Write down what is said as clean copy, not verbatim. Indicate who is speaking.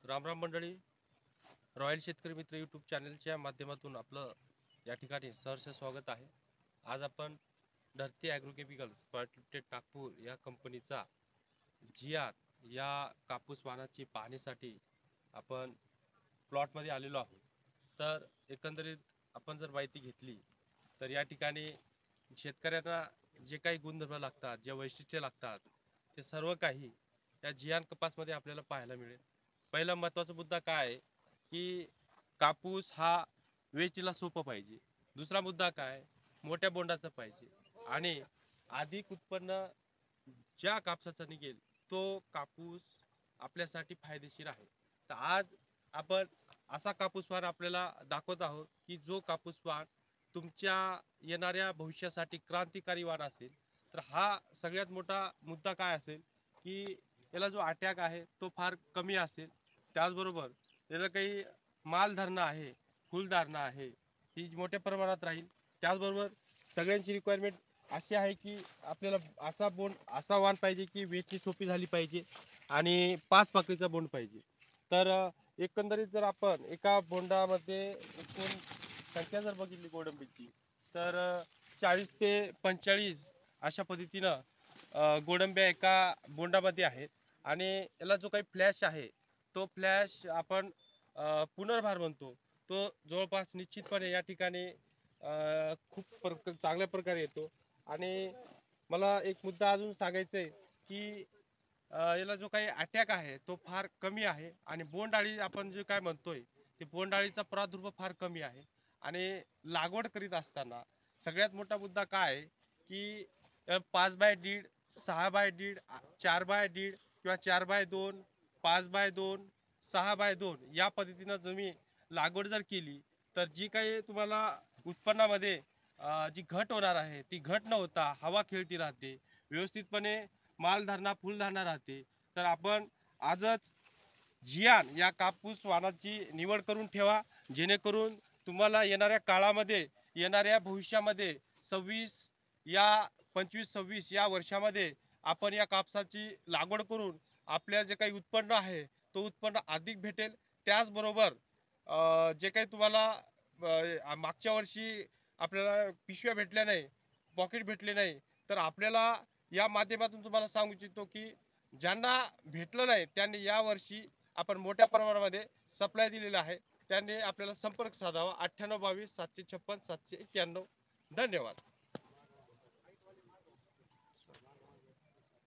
Speaker 1: राम राम मंडळी, रॉयल शेतकरी मित्र यूट्यूब चॅनलच्या माध्यमातून आपलं या ठिकाणी सहर्ष स्वागत आहे। आज आपण धरती ॲग्रोकेमिकल्स प्रायव्हेट नागपूर या कंपनीचा जियार या कापूस वाणाची पाहणीसाठी आपण प्लॉटमध्ये आलेलो आहोत। तर एकंदरीत आपण जर माहिती घेतली तर या ठिकाणी शेतकऱ्यांना जे काही गुणधर्म लागतात, जे वैशिष्ट्ये लागतात, ते सर्व काही या जियान कपासमध्ये आपल्याला पाहायला मिळेल। पहिला महत्त्वाचा मुद्दा काय आहे की कापूस हा वेचीला सोपं पाहिजे। दुसरा मुद्दा काय, मोठ्या बोंडाचा पाहिजे आणि अधिक उत्पन्न ज्या कापसाचा निघेल तो कापूस आपल्यासाठी फायदेशीर आहे। तर आज आपण असा कापूस वाण आपल्याला दाखवत आहोत की जो कापूस वाण तुमच्या येणाऱ्या भविष्यासाठी क्रांतिकारी वाण असेल। तर हा सगळ्यात मोठा मुद्दा काय असेल की याला जो अटॅक आहे तो फार कमी असेल, त्याचबरोबर याला काही मालधारणा आहे, फुलधारणा आहे, ती मोठ्या प्रमाणात राहील। त्याचबरोबर सगळ्यांची रिक्वायरमेंट अशी आहे की आपल्याला असा वाण पाहिजे की वेचणी सोपी झाली पाहिजे आणि 5 पाकळीचा बोंड पाहिजे। तर एकंदरीत जर आपण एका बोंडामध्ये एकूण संख्या जर बघितली गोडंबीची तर 40 ते 45 अशा पद्धतीनं गोडंब्या एका बोंडामध्ये आहेत आणि याला जो काही फ्लॅश आहे तो फ्लॅश आपण पुनर्भार म्हणतो, तो जवळपास निश्चितपणे या ठिकाणी खूप चांगल्या प्रकारे येतो। आणि मला एक मुद्दा अजून सांगायचा आहे की याला जो काही अटॅक आहे तो फार कमी आहे आणि बोंडअळी आपण जे काय म्हणतोय ते बोंडअळीचा प्रादुर्भाव फार कमी आहे। आणि लागवड करीत असताना सगळ्यात मोठा मुद्दा काय आहे की 5x1.5, 6x1.5, 4x1.5 किंवा 4x2, 5x2, 6x2 या पद्धतीनं तुम्ही लागवड जर केली तर जी काही तुम्हाला उत्पन्नामध्ये जी घट होणार आहे ती घट न होता हवा खेळती राहते, व्यवस्थितपणे मालधारणा फुलधारणा राहते। तर आपण आजच जियान या कापूस वाणाची निवड करून ठेवा, जेणेकरून तुम्हाला येणाऱ्या काळामध्ये येणाऱ्या भविष्यामध्ये 25-26 या वर्षामध्ये आपण या कापसाची लागवड करून आपल्या जे काही उत्पन्न आहे तो उत्पन्न अधिक भेटेल। त्याचबरोबर जे काही तुम्हाला मागच्या वर्षी आपल्याला पिशव्या भेटल्या नाही, पॉकेट भेटले नाही, तर आपल्याला या माध्यमातून तुम्हाला सांगू इच्छितो की ज्यांना भेटलं नाही त्यांनी या वर्षी आपण मोठ्या प्रमाणामध्ये सप्लाय दिलेला आहे, त्यांनी आपल्याला संपर्क साधावा 9822 756 791। धन्यवाद।